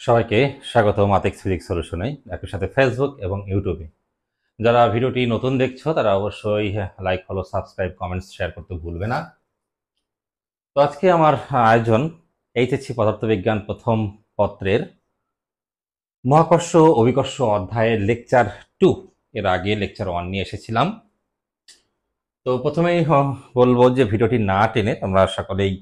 সবাইকে স্বাগত মাতিক্স ফিজিক্স সলিউশনে, একই সাথে ফেসবুক এবং ইউটিউবে। যারা ভিডিওটি নতুন দেখছো তারা অবশ্যই like, follow, subscribe, comments, share করতে ভুলবে না। তো আজকে আমার আয়োজন এইচএসসি পদার্থবিজ্ঞান প্রথম পত্রের মহাকর্ষ অভিকর্ষ অধ্যায়ের লেকচার 2। এর আগে লেকচার 1 নিয়ে এসেছিলাম। তো প্রথমেই বলবো যে ভিডিওটি না টেনে তোমরা সকলেই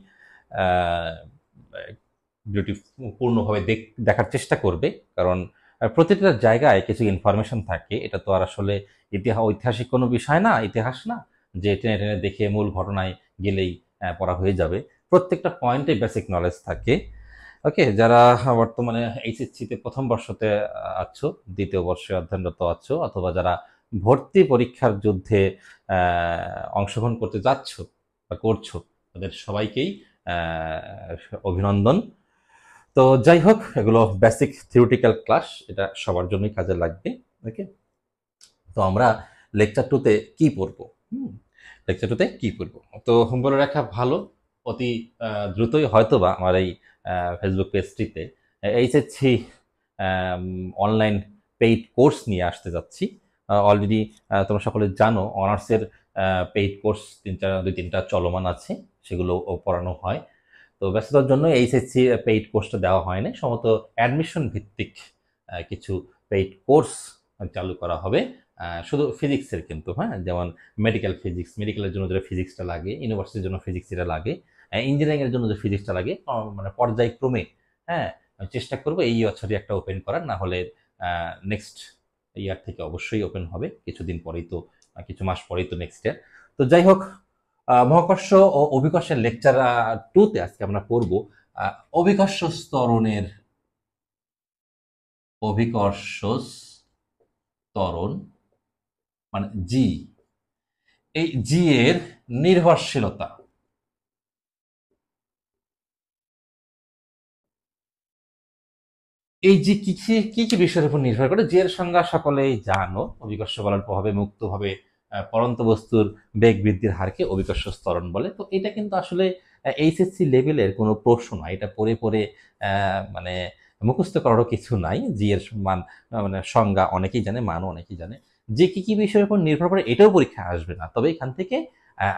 ভিডিওটি পূর্ণভাবে দেখার চেষ্টা করবে, কারণ প্রতিটা জায়গায় কিছু ইনফরমেশন থাকে। এটা তো আর আসলে ঐতিহাসিক কোনো বিষয় না, ইতিহাস না যে টেনে টেনে দেখে মূল ঘটনায় গেলেই পড়া হয়ে যাবে। প্রত্যেকটা পয়েন্টে বেসিক নলেজ থাকে। ওকে, যারা বর্তমানে এইচএসসিতে প্রথম বর্ষতে আছো, দ্বিতীয় বর্ষে অধ্যয়নরত আছো, অথবা যারা ভর্তি পরীক্ষার যুদ্ধে অংশগ্রহণ করতে যাচ্ছ বা করছো, তাদের সবাইকেই অভিনন্দন। তো যাই হোক, এগুলো বেসিক থিওরিটিক্যাল ক্লাস, এটা সবার জন্যই কাজে লাগবে। ওকে, তো আমরা লেকচার 2তে কি পড়বো? লেকচার 2তে কি পড়বো তো বলে রাখা ভালো, অতি দ্রুতই হয়তোবা আমার এই ফেসবুক পেজটিতে এইচএসসি অনলাইন পেইড কোর্স নিয়ে আসতে যাচ্ছি। অলরেডি তোমরা সকলে জানো অনার্সের পেইড কোর্স দুই তিনটা চলমান আছে, সেগুলো পড়ানো হয়। তো ব্যস্ততার জন্য এইচএসসি পেইড কোর্সটা দেওয়া হয়নি, সম্ভবত অ্যাডমিশন ভিত্তিক কিছু পেইড কোর্স চালু করা হবে, শুধু ফিজিক্সের কিন্তু। হ্যাঁ, যেমন মেডিকেল ফিজিক্স, মেডিকেলের জন্য যেটা ফিজিক্সটা লাগে, ইউনিভার্সিটির জন্য ফিজিক্সটা লাগে, ইঞ্জিনিয়ারিংয়ের জন্য যে ফিজিক্সটা লাগে, মানে পর্যায়ক্রমে। হ্যাঁ, আমি চেষ্টা করবো এই বছরই একটা ওপেন করার, না হলে নেক্সট ইয়ার থেকে অবশ্যই ওপেন হবে। কিছুদিন পরেই তো, কিছু মাস পরেই তো নেক্সট ইয়ার। তো যাই হোক, মহাকর্ষ ও অভিকর্ষের লেকচার 2তে আজকে আমরা পড়ব অভিকর্ষ ত্বরণের অভিকর্ষ ত্বরণ মানে জি, এই জি এর নির্ভরশীলতা। এই জি কি কি কি বিষয়ের উপর নির্ভর করে? জি এর সংজ্ঞা সকলেই জানো, অভিকর্ষ বলের প্রভাবে মুক্তভাবে পরন্ত বস্তুর বেগ বৃদ্ধির হারকে অভিকর্ষ ত্বরণ বলে। তো এটা কিন্তু আসলে এইচএসসি লেভেলের কোনো প্রশ্ন না, এটা পড়ে পড়ে মানে মুখস্থ করারও কিছু নাই। জি এর মান, মানে সংজ্ঞা অনেকেই জানে, মানও অনেকেই জানে। যে কি কি বিষয়ের উপর নির্ভর করে এটাও পরীক্ষায় আসবে না, তবে এখান থেকে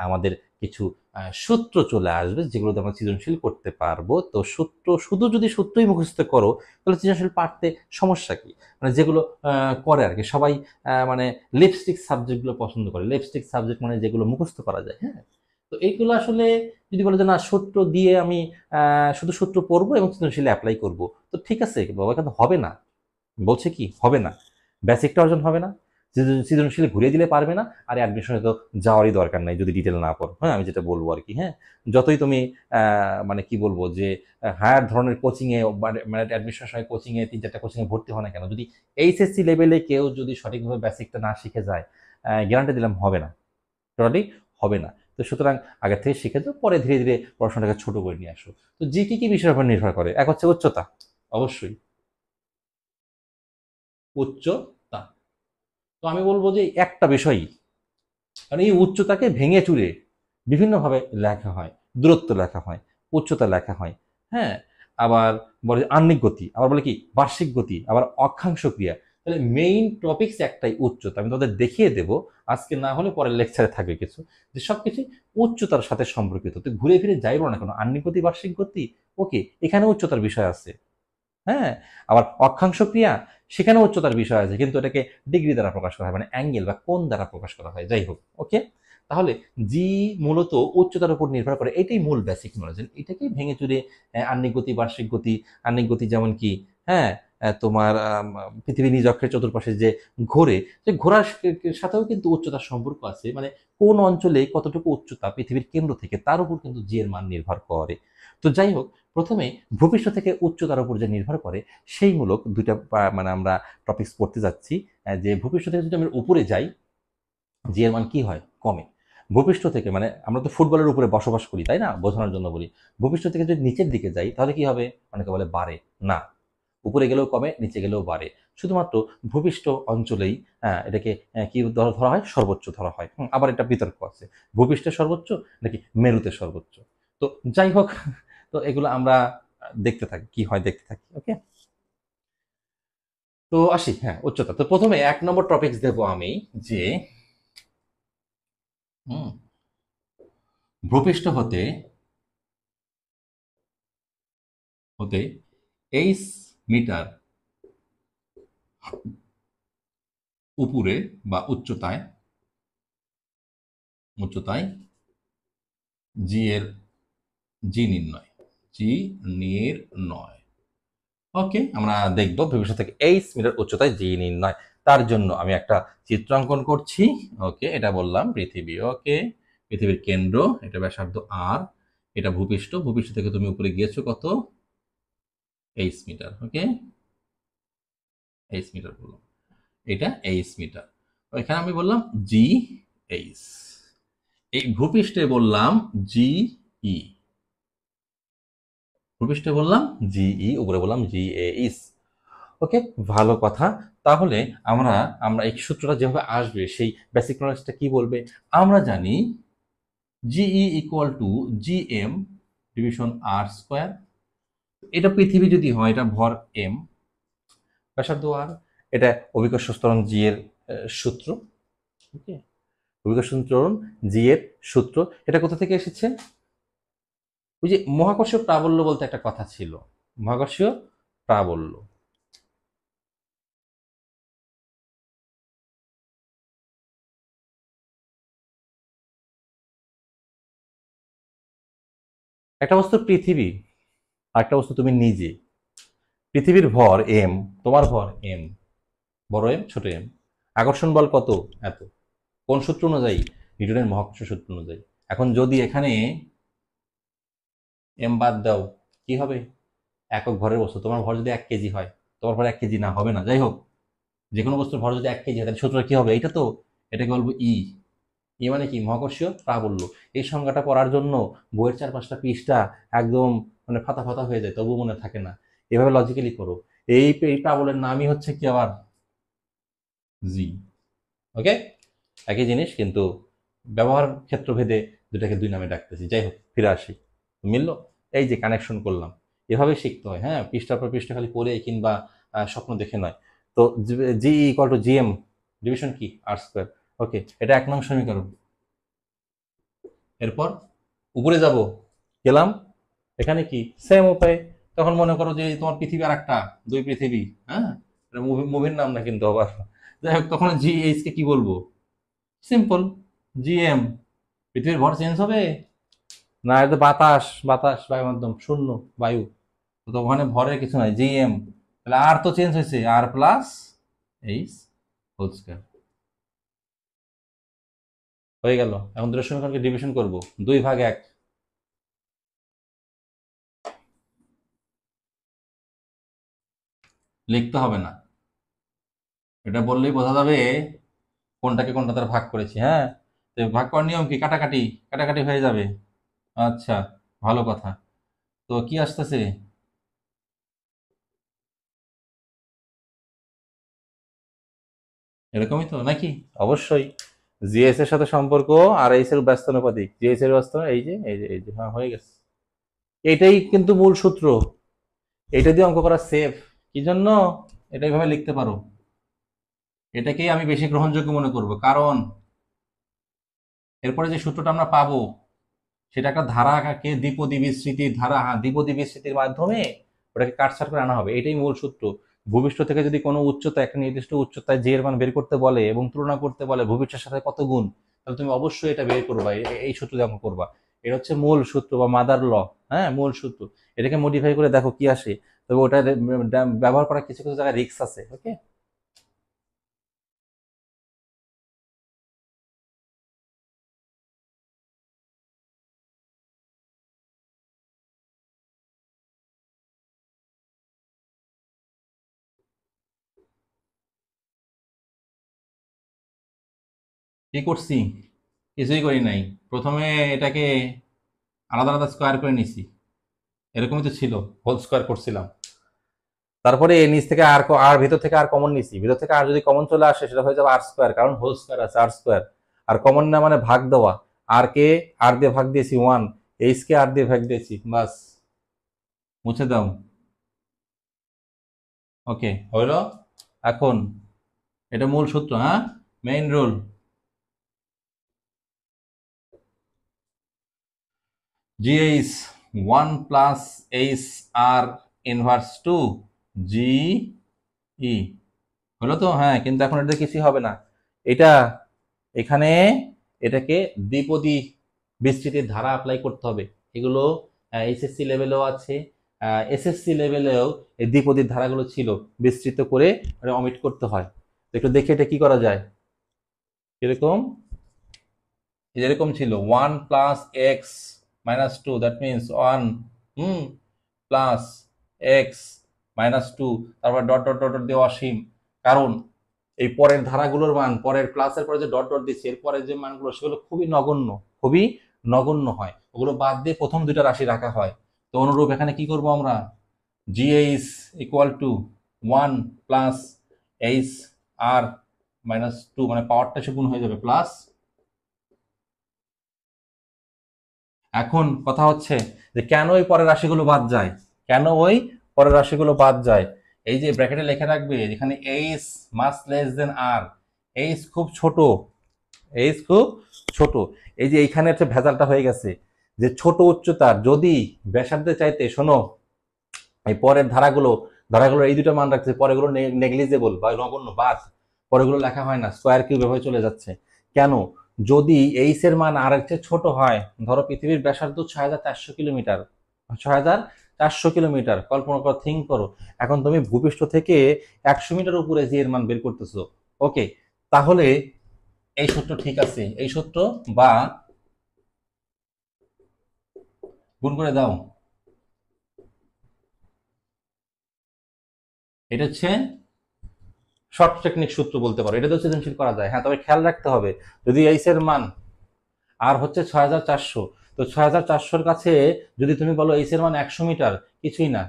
আমাদের কিছু সূত্র চলে আসবে যেগুলোতে আমরা সৃজনশীল করতে পারবো। তো সূত্র, শুধু যদি সূত্রই মুখস্থ করো তাহলে সৃজনশীল পারতে সমস্যা কি? মানে যেগুলো করে আর কি সবাই, মানে লিপস্টিক সাবজেক্টগুলো পছন্দ করে। লিপস্টিক সাবজেক্ট মানে যেগুলো মুখস্থ করা যায়। হ্যাঁ, তো এইগুলো আসলে যদি বলে যে না, সূত্র দিয়ে আমি শুধু সূত্র পড়বো এবং সৃজনশীল অ্যাপ্লাই করব, তো ঠিক আছে বাবা, কিন্তু হবে না। বলছে কি হবে না, বেসিকটা অর্জন হবে না, সৃজনশীল ঘুরিয়ে দিলে পারবে না, আর অ্যাডমিশনে তো যাওয়ারই দরকার নাই যদি ডিটেল না পড়ো। হ্যাঁ, আমি যেটা বলবো আর কি। হ্যাঁ, যতই তুমি মানে কি বলবো যে হায়ার ধরনের কোচিংয়ে, মানে অ্যাডমিশনের সময় কোচিংয়ে 3-4টা কোচিংয়ে ভর্তি হয় না কেন, যদি এইচএসসি লেভেলে কেউ যদি সঠিকভাবে বেসিকটা না শিখে যায়, গ্যারান্টি দিলাম হবে না, টোটালি হবে না। তো সুতরাং আগে থেকে শিখে যাও, পরে ধীরে ধীরে পড়াশোনাটাকে ছোট করে নিয়ে আসো। তো জি কি কি বিষয়ের উপর নির্ভর করে? এক হচ্ছে উচ্চতা, অবশ্যই উচ্চতা। তো আমি বলবো যে একটা বিষয়ই, কারণ এই উচ্চতাকে ভেঙে চুরে বিভিন্নভাবে লেখা হয়। দূরত্ব লেখা হয়, উচ্চতা লেখা হয়। হ্যাঁ, আবার বলে আহ্নিক গতি, আবার বলে কি বার্ষিক গতি, আবার অক্ষাংশ ক্রিয়া। তাহলে মেইন টপিকস একটাই, উচ্চতা। আমি তাদের দেখিয়ে দেবো আজকে, না হলে পরের লেকচারে থাকবে কিছু, যে সবকিছু উচ্চতার সাথে সম্পর্কিত। তো ঘুরে ফিরে যাইব না কেন, আহ্নিক গতি, বার্ষিক গতি, ওকে, এখানে উচ্চতার বিষয় আছে। হ্যাঁ, আবার অক্ষাংশ ক্রিয়া, সেখানে উচ্চতার বিষয় আছে, কিন্তু এটাকে ডিগ্রি দ্বারা প্রকাশ করা হয়, মানে অ্যাঙ্গেল বা কোণ দ্বারা প্রকাশ করা হয়। যাই হোক, ওকে। তাহলে জি মূলত উচ্চতার উপর নির্ভর করে, এটাই মূল বেসিক নলেজ। এটাকেই ভেঙে চুরে আহ্নিক গতি, বার্ষিক গতি। আহ্নিক গতি যেমন কি, হ্যাঁ, তোমার পৃথিবী নিজ অক্ষের চতুর্পাশে যে ঘোরে, যে ঘোরার সাথেও কিন্তু উচ্চতার সম্পর্ক আছে। মানে কোন অঞ্চলে কতটুকু উচ্চতা পৃথিবীর কেন্দ্র থেকে, তার উপর কিন্তু জি এর মান নির্ভর করে। তো যাই হোক, প্রথমে ভূপৃষ্ঠ থেকে উচ্চতার উপর যে নির্ভর করে সেই মূলক দুইটা মানে আমরা টপিকস পড়তে যাচ্ছি। যে ভূপৃষ্ঠ থেকে যদি আমরা উপরে যাই, জি এর মান কি হয়? কমে। ভূপৃষ্ঠ থেকে, মানে আমরা তো ফুটবলের উপরে বসবাস করি, তাই না? বোঝানোর জন্য বলি। ভূপৃষ্ঠ থেকে যদি নিচের দিকে যাই তাহলে কি হবে? অনেকে বলে বাড়ে। না, উপরে গেলেও কমে, নিচে গেলেও বাড়ে। শুধুমাত্র ভূপৃষ্ঠ অঞ্চলেই এটাকে কি ধরা হয়? সর্বোচ্চ ধরা হয়। আবার এটা বিতর্ক আছে, ভূপৃষ্ঠের সর্বোচ্চ নাকি মেরুতে সর্বোচ্চ। তো যাই হোক, তো এগুলো আমরা দেখতে থাকি, কি হয় দেখতে থাকি। ওকে, তো আসি, হ্যাঁ, উচ্চতা। তো প্রথমে 1 নম্বর টপিকস দেবো আমি, যে হুম, ভূপৃষ্ঠ হতে হতে 23 মিটার উপরে বা উচ্চতায় জি এর জি নির্ণয় জি নির্ণয় ওকে, আমরা দেখব ভবিষ্যৎ থেকে 23 মিটার উচ্চতায় জি নির্ণয়। তার জন্য আমি একটা চিত্রাঙ্কন করছি। ওকে, এটা বললাম পৃথিবী। ওকে, পৃথিবীর কেন্দ্র, এটা ব্যাসার্ধ আর, এটা ভূপৃষ্ঠ। ভূপৃষ্ঠ থেকে তুমি উপরে গিয়েছো কত? 23 মিটার। ওকে, 23 মিটার বললাম, এটা 23 মিটার। এখানে আমি বললাম জি এইচ, এই ভূপৃষ্ঠে বললাম জি ই, ভূপৃষ্ঠে বললাম জিই, উপরে বললাম জিএইচ। ওকে, ভালো কথা। তাহলে আমরা আমরা এই সূত্রটা যেভাবে আসবে, সেই বেসিক নলেজটা কি বলবে? আমরা জানি G E equal to G M division R square. এটা পৃথিবী যদি হয়, এটা ভর এম, ব্যাসার্ধ আর, এটা অভিকর্ষ ত্বরণ জি এর সূত্র। ওকে, অভিকর্ষ ত্বরণ জি এর সূত্র। এটা কোথা থেকে এসেছে? ওই যে মহাকর্ষীয় প্রাবল্য বলতে একটা কথা ছিল, মহাকর্ষীয় প্রাবল্য। একটা বস্তু পৃথিবী, আর একটা বস্তু তুমি নিজে। পৃথিবীর ভর এম, তোমার ভর এম, বড় এম ছোট এম। আকর্ষণ বল কত? এত। কোন সূত্র অনুযায়ী? নিউটনের মহাকর্ষ সূত্র অনুযায়ী। এখন যদি এখানে এম বাদ দাও, কি হবে? একক ভরের বস্তু, তোমার ভর যদি 1 কেজি হয়, তোমার ভর 1 কেজি না, হবে না, যাই হোক, যে কোনো বস্তুর ভর যদি 1 কেজি হয়, তাহলে সূত্র কি হবে? এইটা তো, এটাকে বলবো ই। ই মানে কি? মহাকর্ষীয় প্রাবল্য। এই সংজ্ঞাটা পড়ার জন্য বইয়ের 4-5টা পৃষ্ঠা একদম মানে ফাতা ফাতা হয়ে যায়, তবু মনে থাকে না। এভাবে লজিক্যালি করো। এই প্রাবল্যের নামই হচ্ছে কি আবার? জি। ওকে, একই জিনিস, কিন্তু ব্যবহার ক্ষেত্র ভেদে দুটাকে দুই নামে ডাকতেছি। যাই হোক, ফিরে আসি। মিললো? এই যে কানেকশন করলাম, এভাবে শিখতে হয়। হ্যাঁ, পৃষ্ঠার পর পৃষ্ঠা খালি পড়ে কিংবা স্বপ্ন দেখে নয়। তো জি ইকুয়াল টু জিএম ডিভিশন কি? আর স্কোয়ার। ওকে, এটা 1 নং সমীকরণ। এরপর উপরে যাব, গেলাম, এখানে কি সেম উপায়। তখন মনে করো যে তোমার পৃথিবী আর একটা, দুই পৃথিবী। হ্যাঁ, মুভির নাম না কিন্তু আবার। যাই হোক, তখন জি এইচ কে কি বলবো? Simple, GM. পৃথিবীর ভর চেঞ্জ হবে না? এটা তো বাতাস, বাতাস বায়ু মাধ্যম শূন্য, বায়ু। তো ওখানে ভরের কিছু নাই, জিএম। তাহলে আর তো চেঞ্জ হয়েছে, আর প্লাস এইচ হোল স্কয়ার। হয়ে গেল। এখন দুটো সমীকরণকে ডিভিশন করব, 2 ভাগ 1। লিখতে হবে না, এটা বললেই বোঝা যাবে কোনটাকে কোনটা দ্বারা ভাগ করেছি। হ্যাঁ, তো ভাগ করার নিয়ম কি? কাটাকাটি, কাটাকাটি হয়ে যাবে। আচ্ছা, ভালো কথা। তো কি আসতেছে? এরকমই তো নাকি? অবশ্যই। জিএস এর সাথে সম্পর্ক আর এইচ এর ব্যস্তানুপাতিক। জিএস এর ব্যস্ত, এই যে হ্যাঁ, হয়ে গেছে। এটাই কিন্তু মূল সূত্র। এটা দিয়ে অঙ্ক করা সেফ। কি জন্য? এটা এইভাবে লিখতে পারো। এটাকেই আমি বেশি গ্রহণযোগ্য মনে করব, কারণ এরপরে যে সূত্রটা আমরা পাবো, সেটা একটা ধারাকে দ্বিপদী বিস্তৃতির ধারা, হ্যাঁ, দ্বিপদী বিস্তৃতির মাধ্যমে ওটাকে কাটছাট করে আনা হবে। এটাই মূল সূত্র। ভূপৃষ্ঠ থেকে যদি কোনো উচ্চতা, একটা নির্দিষ্ট উচ্চতায় যে এর মান বের করতে বলে এবং তুলনা করতে বলে ভূপৃষ্ঠের সাথে কত গুণ, তাহলে তুমি অবশ্যই এটা বের করবা, এই সূত্র দিয়ে অঙ্ক করবা। এটা হচ্ছে মূল সূত্র বা মাদার ল। হ্যাঁ, মূল সূত্র। এটাকে মডিফাই করে দেখো কি আসে। তবে ওটা ব্যবহার করার কিছু কিছু জায়গায় রিস্ক আছে। ওকে, কি করছি? কিছুই করি নাই। প্রথমে এটাকে আলাদা আলাদা স্কোয়ার করে নিছি, এরকমই তো ছিল, হোল স্কোয়ার করছিলাম। তারপরে নিচ থেকে আর আর ভিতর থেকে আর কমন নিছি, ভিতর থেকে আর যদি কমন চলে আসে সেটা হয়ে যাবে আর স্কোয়ার, কারণ হোল স্কোয়ার আছে, আর স্কোয়ার। আর কমন না মানে ভাগ দেওয়া, আর কে আর দিয়ে ভাগ দিয়েছি 1, এইচ কে আর দিয়ে ভাগ দিয়েছি, বাস, মুছে দাও। ওকে, হইল। এখন এটা মূল সূত্র, হ্যাঁ, main rule. GH 1 plus H R inverse to GE হলো তো? হ্যাঁ, কিন্তু এখন এটা কিছুই হবে না। এটা এখানে এটাকে দ্বিপদী বিস্তৃতির ধারা অ্যাপ্লাই করতে হবে। এগুলো এইচএসসি লেভেলেও আছে, এসএসসি লেভেলেও এই দ্বিপদীর ধারাগুলো ছিল, বিস্তৃত করে অমিট করতে হয়। তো একটু দেখে এটা কি করা যায়। এরকম এরকম ছিল 1 plus X minus two, that means 1 plus X minus two, তারপর ডট ডট ডট ডট দিয়ে অসীম। কারণ এই পরের ধারাগুলোর মান, পরের প্লাসের পরে যে ডট ডট দিচ্ছে এরপরে যে মানগুলো সেগুলো খুবই নগণ্য হয়, ওগুলো বাদ দিয়ে প্রথম দুইটা রাশি রাখা হয়। তো অনুরূপ এখানে কি করব আমরা, G H equal to 1 plus H R minus two, মানে পাওয়ারটা সে গুণ হয়ে যাবে প্লাস। এখন কথা হচ্ছে যে কেন ওই পরের রাশিগুলো বাদ যায়, কেন ওই পরের রাশিগুলো বাদ যায়। এই যে ব্র্যাকেটে লিখে রাখবে যেখানে এইচ মাস লেস দেন আর, এইচ খুব ছোট, এইচ খুব ছোট। এই যে এইখানে হচ্ছে ভেজালটা হয়ে গেছে, যে ছোট উচ্চতার যদি ব্যাসার্ধে চাইতে, শোনো, এই পরের ধারাগুলো এই দুটো মান রাখছে, পরেগুলো নেগলিজেবল বা নগণ্য, বাদ, পরেগুলো লেখা হয় না, স্কোয়ার কিউব এভাবে চলে যাচ্ছে। কেন? যদি এইচ এর মান আর এর চেয়ে ছোট হয়, ধরো পৃথিবীর ব্যাসার্ধ 6400 কিলোমিটার, 6400 কিলোমিটার, কল্পনা করো, থিঙ্ক করো। এখন তুমি ভূপৃষ্ঠ থেকে 100 মিটার উপরে যে এর মান বের করতেছো, ওকে, তাহলে এই সূত্র ঠিক আছে, এই সূত্র বা গুণ করে দাও, এটা হচ্ছে শর্ট টেকনিক সূত্র বলতে পারো, এটা তো সৃজনশীল করা যায়। হ্যাঁ, তবে খেয়াল রাখতে হবে, যদি এইচ এর মান আর হচ্ছে 6400, তো 6400-র কাছে যদি তুমি বলো এইচ এর মান 100 মিটার, কিছুই না,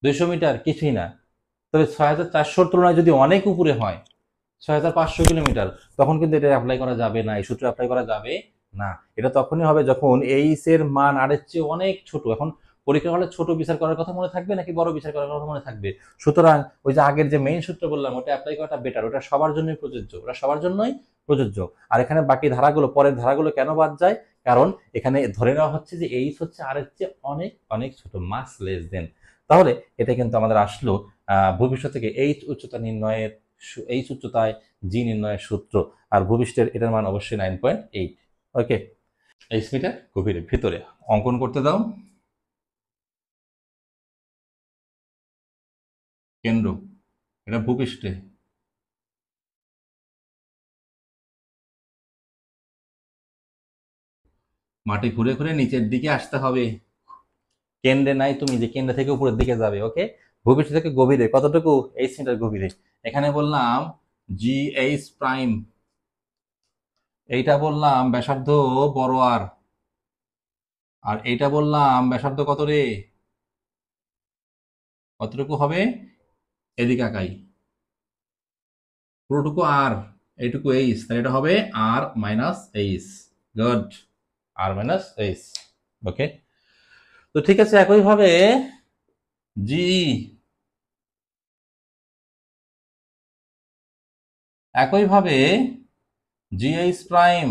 200 মিটার, কিছুই না। তবে 6400-র তুলনায় যদি অনেক উপরে হয়, 6500 কিলোমিটার, তখন কিন্তু এটা অ্যাপ্লাই করা যাবে না, এই সূত্র অ্যাপ্লাই করা যাবে না। এটা তখনই হবে যখন এইচ এর মান আর এর চেয়ে অনেক ছোট। এখন পরীক্ষা হলে ছোট বিচার করার কথা মনে থাকবে নাকি বড় বিচার করার কথা মনে থাকবে? সুতরাং ওই যে আগের যে মেইন সূত্র বললাম ওটা অ্যাপ্লাই করাটা বেটার, ওটা সবার জন্যই প্রযোজ্য, ওটা সবার জন্যই প্রযোজ্য। আর এখানে বাকি ধারাগুলো, পরের ধারাগুলো কেন বাদ যায়? কারণ এখানে ধরে নেওয়া হচ্ছে যে এইচ হচ্ছে আর এর চেয়ে অনেক অনেক ছোট, মাস লেস দেন। তাহলে এটা কিন্তু আমাদের আসলো ভবিষ্যৎ থেকে এইচ উচ্চতা নির্ণয়ের, এইচ উচ্চতায় জি নির্ণয়ের সূত্র। আর ভূপৃষ্ঠের এটার মান অবশ্যই 9.8। ওকে, 8 মিটার গভীরের ভিতরে অঙ্কন করতে দাও। কেন্দ্র এটা ভূপৃষ্ঠে, মাটি ঘুরে ঘুরে নিচের দিকে আসতে হবে, কেন্দ্রে নাই তুমি যে কেন্দ্র থেকে উপরের দিকে যাবে। ওকে, ভূপৃষ্ঠ থেকে গভীরে কতটুকু? 8 মিটার গভীরে। এখানে বললাম GH প্রাইম, এইটা বললাম ব্যাসার্ধ বড় আর, আর এইটা বললাম ব্যাসার্ধ কত রে, কতটুকু হবে, এদিকে আঁকাই, পুরোটুকু আর, এইটুকু এইচ, তাহলে এটা হবে আর মাইনাস এইচ। গুড, আর মাইনাস এইচ। ওকে, তো ঠিক আছে, একইভাবে জি, একইভাবে জিএইচ প্রাইম,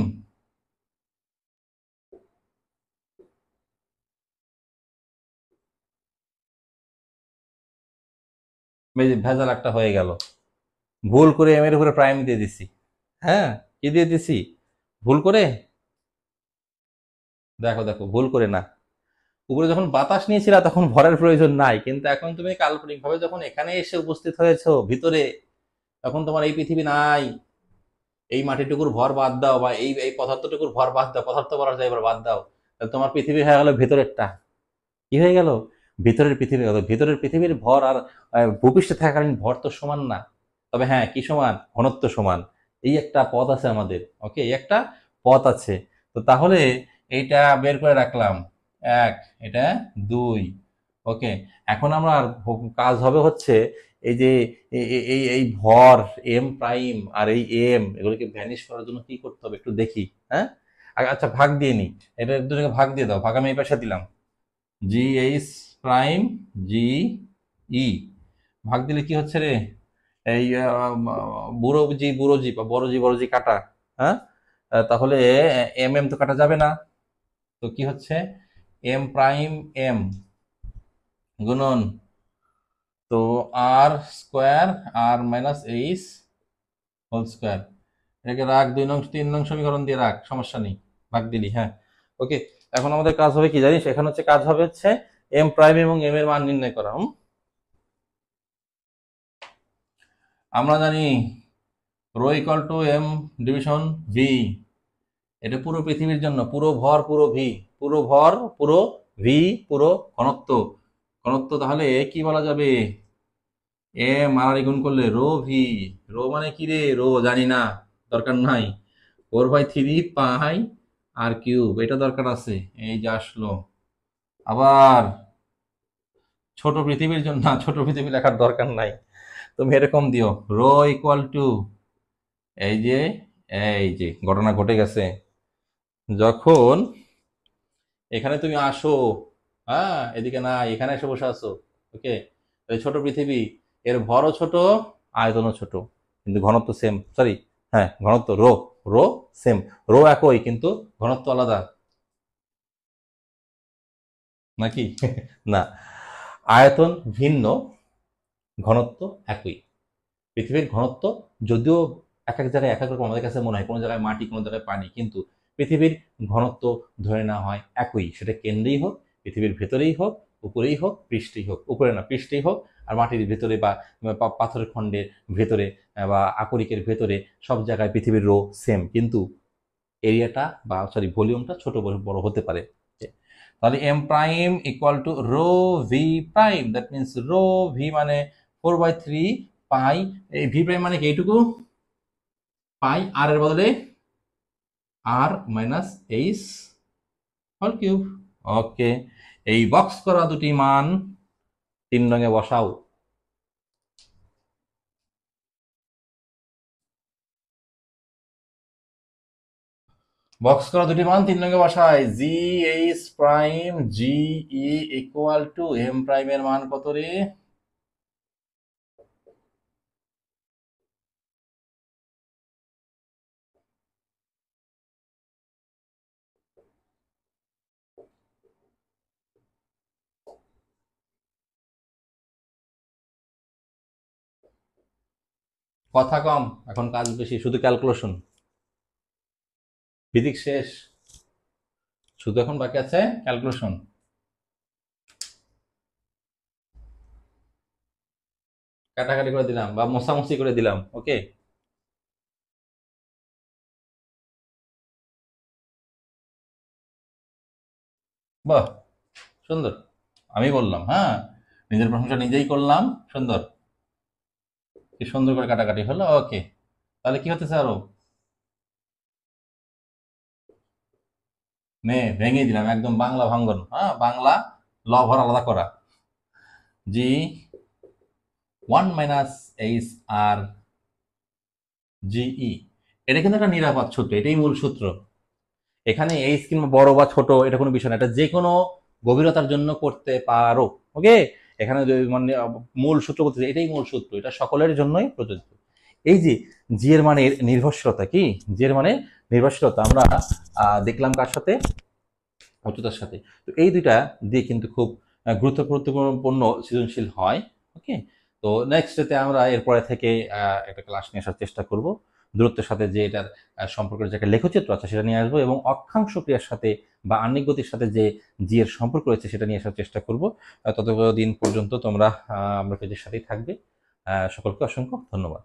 ভেজাল একটা হয়ে গেল, ভুল করে এম এর উপরে প্রাইম দিয়ে দিছি। হ্যাঁ, কি দিয়ে দিছি ভুল করে, দেখো দেখো, ভুল করে না, উপরে যখন বাতাস নিয়েছিলা তখন ভরের প্রয়োজন নাই, কিন্তু এখন তুমি কাল্পনিক ভাবে যখন এখানে এসে উপস্থিত হয়েছো ভিতরে, তখন তোমার এই পৃথিবী নাই, এই মাটিটুকুর ভর বাদ দাও, বা এই এই পদার্থটুকুর ভর বাদ দাও, পদার্থ বলা যায় এবার বাদ দাও, তাহলে তোমার পৃথিবী হয়ে গেল ভেতরেরটা, কি হয়ে গেল, ভিতরের পৃথিবী হলো। ভিতরের পৃথিবীর ভর আর ভূপৃষ্ঠে থাকাকালীন ভর তো সমান না, তবে হ্যাঁ কি সমান, ঘনত্ব সমান। এই একটা পথ আছে আমাদের, ওকে, এই একটা পথ আছে। তো তাহলে এইটা বের করে রাখলাম, এক, এটা দুই। ওকে, এখন আমরা কাজ হবে হচ্ছে এই যে এই ভর এম প্রাইম আর এই এম, এগুলোকে ভ্যানিশ করার জন্য কি করতে হবে একটু দেখি। হ্যাঁ, আচ্ছা ভাগ দিয়ে নি, এটা দুটোকে ভাগ দিয়ে দাও, ভাগ আমি এই পাশে দিলাম, GH প্রাইম GE, ভাগ দিলে কি হচ্ছে রে, এই বুড়ো জি বা বড় জি কাটা, হ্যাঁ, তাহলে এম এম তো কাটা যাবে না। তো কি হচ্ছে, এম প্রাইম এম গুণন, তো আর স্কোয়ার আর মাইনাস এইচ হোল স্কোয়ার, এটাকে রাখ 2 নং 3 নং সমীকরণ দিয়ে রাখ, সমস্যা নেই, ভাগ দিলি, হ্যাঁ। ওকে, এখন আমাদের কাজ হবে কি জানিস, এখন হচ্ছে কাজ হবে হচ্ছে এম প্রাইম এবং এম এর মান নির্ণয় করা। আমরা জানি rho equal to M division V, এটা পুরো পৃথিবীর জন্য, পুরো ভর পুরো ভি, পুরো ভর পুরো ভি, পুরো ঘনত্ব, ঘনত্ব তাহলে কি বলা যাবে, এম আর গুণ করলে রো ভি, রো মানে কি রে, রো জানি না, দরকার নাই, 4/3 পাই আর কিউব, এটা দরকার আছে, এই যে আসলো। আবার ছোট পৃথিবীর জন্য না, ছোট পৃথিবী লেখার দরকার নাই, তুমি এরকম দিও, রো ইকুয়াল টু, এই যে এই যে ঘটনা ঘটে গেছে, যখন এখানে তুমি আসো, হ্যাঁ, এদিকে না, এখানে এসে বসে আছো, ওকে, এই ছোট পৃথিবী, এর ভরও ছোট, আয়তনও ছোট, কিন্তু ঘনত্ব সেম, সরি, হ্যাঁ ঘনত্ব রো, রো সেম, রো একই কিন্তু ঘনত্ব আলাদা, নাকি? না, আয়তন ভিন্ন, ঘনত্ব একই। পৃথিবীর ঘনত্ব যদিও এক এক জায়গায় এক এক রকম, আমাদের কাছে মনে হয় কোনো জায়গায় মাটি কোনো জায়গায় পানি, কিন্তু পৃথিবীর ঘনত্ব ধরে নেওয়া হয় একই, সেটা কেন্দ্রেই হোক, পৃথিবীর ভেতরেই হোক, উপরেই হোক, পৃষ্ঠেই হোক, উপরে না পৃষ্ঠেই হোক, আর মাটির ভেতরে বা পাথরের খণ্ডের ভেতরে বা আকরিকের ভেতরে, সব জায়গায় পৃথিবীর রো সেম, কিন্তু এরিয়াটা বা সরি ভলিউমটা ছোট বড় হতে পারে। তাহলে M prime equal to rho V prime, that means rho V মানে 4/3 পাই, এই ভি প্রাইম মানে কি এইটুকু, পাই আর এর বদলে আর মাইনাস এইচ হোল কিউব। ওকে, এই বক্স করা দুটি মান 3 নং-এ বসাও। বক্স করা দুটি মান 3 নং-এ বসাই, G H prime G E equal to M প্রাইমের মান কত রে, কথা কম, এখন কাজ বেশি, শুধু ক্যালকুলেশন, ফিজিক্স শেষ, শুধু এখন বাকি আছে ক্যালকুলেশন। কাটাকাটি করে দিলাম বা মোছামুছি করে দিলাম, ওকে। বাহ, সুন্দর, আমি বললাম, হ্যাঁ, নিজের প্রশংসা নিজেই করলাম, সুন্দর, কি সুন্দর করে কাটাকাটি হলো, ওকে। তাহলে কি হতেছে আরো, নে ভেঙে দিলাম একদম, বাংলা ভাঙ্গন, হ্যাঁ, বাংলা ল ভর আলাদা করা, জি 1 - H/R/GE, এটা কিন্তু একটা নিরাপদ সূত্র, এটাই মূল সূত্র। এখানে এইচ কিংবা বড় বা ছোট এটা কোনো বিষয় না, এটা যে কোনো গভীরতার জন্য করতে পারো, ওকে। এখানে মানে মূল সূত্র বলতে এটাই মূল সূত্র, এটা সকলের জন্যই প্রযোজ্য। এই যে জি এর মানে নির্ভরশীলতা, কি জি এর মানে নির্ভরশীলতা, আমরা দেখলাম কার সাথে, উচ্চতার সাথে। তো এই দুইটা দিয়ে কিন্তু খুব গুরুত্বপূর্ণ সৃজনশীল হয়, ওকে। তো নেক্সট ডেতে আমরা এরপরে থেকে একটা ক্লাস নিয়ে আসার চেষ্টা করব, দূরত্বের সাথে যে এটার সম্পর্কের যে একটা লেখচিত্র আছে সেটা নিয়ে আসবো, এবং অক্ষাংশ ক্রিয়ার সাথে বা আহ্নিক গতির সাথে যে জি এর সম্পর্ক রয়েছে সেটা নিয়ে আসার চেষ্টা করব। ততদিন পর্যন্ত তোমরা আমরা পেজের সাথেই থাকবে। সকলকে অসংখ্য ধন্যবাদ।